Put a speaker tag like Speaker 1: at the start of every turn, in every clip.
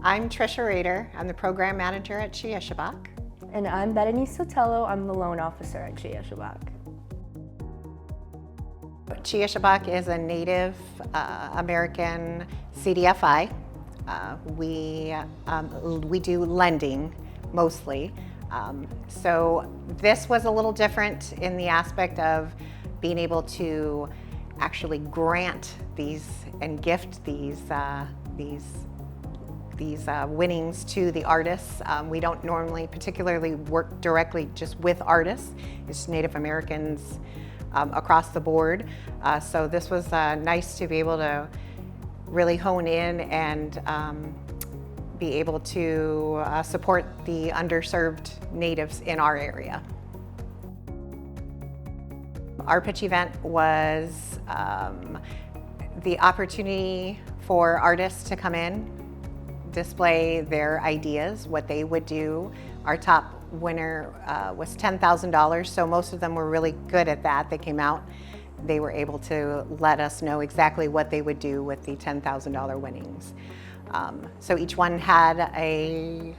Speaker 1: I'm Trisha Rader. I'm the program manager at Ishobak.
Speaker 2: And I'm Bethany Sotelo. I'm the loan officer at Ishobak.
Speaker 1: Ishobak is a Native American CDFI. We do lending mostly. So this was a little different in the aspect of being able to actually grant these and gift these winnings to the artists. We don't normally particularly work directly just with artists. It's Native Americans across the board. So this was nice to be able to really hone in and be able to support the underserved natives in our area. Our pitch event was the opportunity for artists to come in, display their ideas, what they would do. Our top winner was $10,000, so most of them were really good at that. They came out, they were able to let us know exactly what they would do with the $10,000 winnings. So each one had a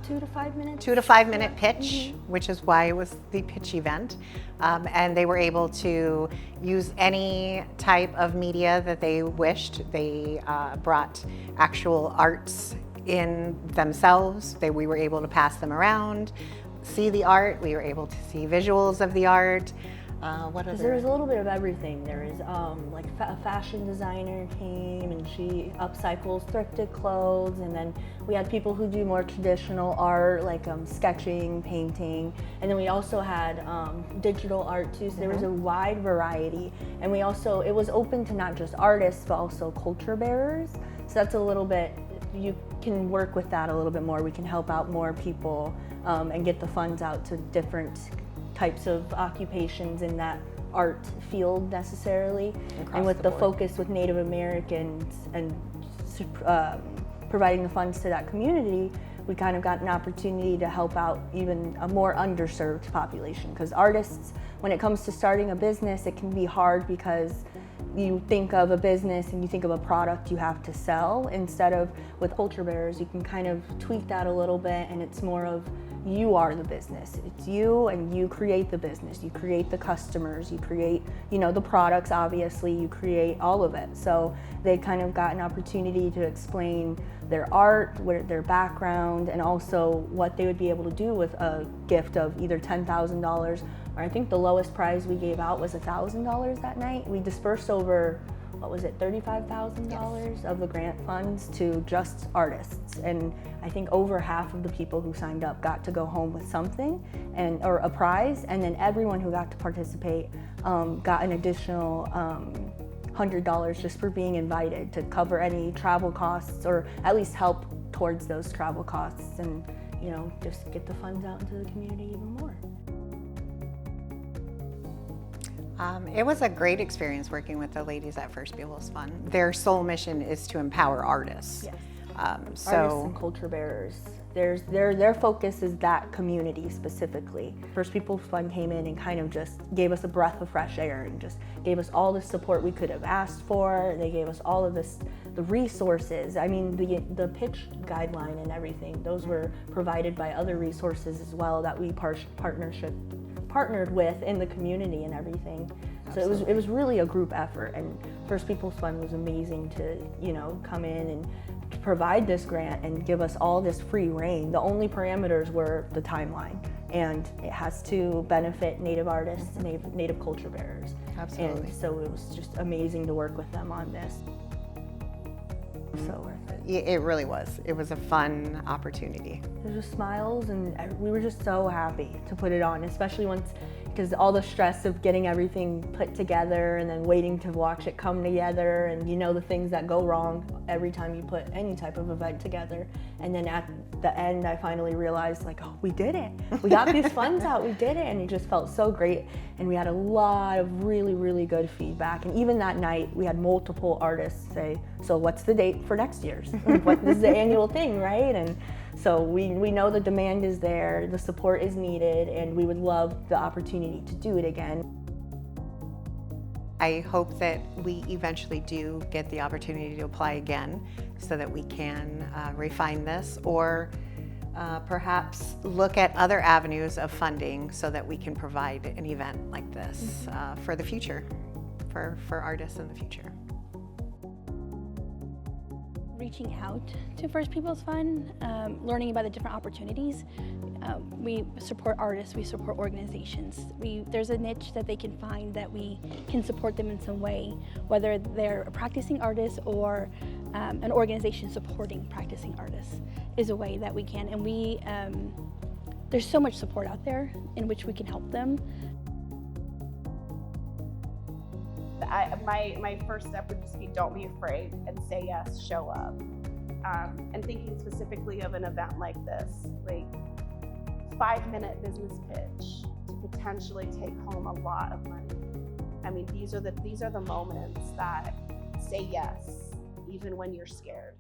Speaker 2: 2 to 5 minutes.
Speaker 1: 2 to 5 minute pitch, which is why it was the pitch event. And they were able to use any type of media that they wished. They brought actual arts in themselves. We were able to pass them around, see the art. We were able to see visuals of the art.
Speaker 2: There was a little bit of everything. There was like a fashion designer came and she upcycles thrifted clothes, and then we had people who do more traditional art like sketching, painting, and then we also had digital art too. So there was a wide variety, and it was open to not just artists but also culture bearers. So that's a little bit, you can work with that a little bit more. We can help out more people and get the funds out to different types of occupations in that art field necessarily. And with the focus with Native Americans and providing the funds to that community, we kind of got an opportunity to help out even a more underserved population. Because artists, when it comes to starting a business, it can be hard because you think of a business and you think of a product you have to sell. Instead of with culture bearers, you can kind of tweak that a little bit, and it's more of you are the business. It's you, and you create the business. You create the customers. You create, the products. Obviously, you create all of it. So they kind of got an opportunity to explain their art, their background, and also what they would be able to do with a gift of either $10,000, or I think the lowest prize we gave out was $1,000 that night. We dispersed over, $35,000 of the grant funds to just artists, and I think over half of the people who signed up got to go home with something or a prize, and then everyone who got to participate got an additional $100 just for being invited to cover any travel costs, or at least help towards those travel costs, and just get the funds out into the community even more.
Speaker 1: It was a great experience working with the ladies at First Peoples Fund. Their sole mission is to empower artists.
Speaker 2: Yes. Artists and culture bearers. Their focus is that community specifically. First Peoples Fund came in and kind of just gave us a breath of fresh air and just gave us all the support we could have asked for. They gave us all of the resources. I mean, the pitch guideline and everything, those were provided by other resources as well that we partnered with in the community and everything. Absolutely. So it was really a group effort, and First Peoples Fund was amazing to come in and to provide this grant and give us all this free reign. The only parameters were the timeline, and it has to benefit Native artists, Native culture bearers.
Speaker 1: Absolutely.
Speaker 2: And so it was just amazing to work with them on this. So worth it.
Speaker 1: It really was. It was a fun opportunity.
Speaker 2: There was smiles, and we were just so happy to put it on, especially because all the stress of getting everything put together and then waiting to watch it come together, and the things that go wrong every time you put any type of event together. And then at the end, I finally realized, oh, we did it. We got these funds out, we did it, and it just felt so great. And we had a lot of really, really good feedback. And even that night, we had multiple artists say, so what's the date for next year's? What is the annual thing, right? And so we know the demand is there, the support is needed, and we would love the opportunity to do it again.
Speaker 1: I hope that we eventually do get the opportunity to apply again so that we can refine this, or perhaps look at other avenues of funding so that we can provide an event like this for the future, for artists in the future.
Speaker 3: Reaching out to First Peoples Fund, learning about the different opportunities. We support artists, we support organizations. There's a niche that they can find that we can support them in some way, whether they're a practicing artist or an organization supporting practicing artists is a way that we can. And there's so much support out there in which we can help them.
Speaker 4: My first step would just be, don't be afraid and say yes, show up. And thinking specifically of an event like this, like 5-minute business pitch to potentially take home a lot of money. I mean, these are the moments that say yes, even when you're scared.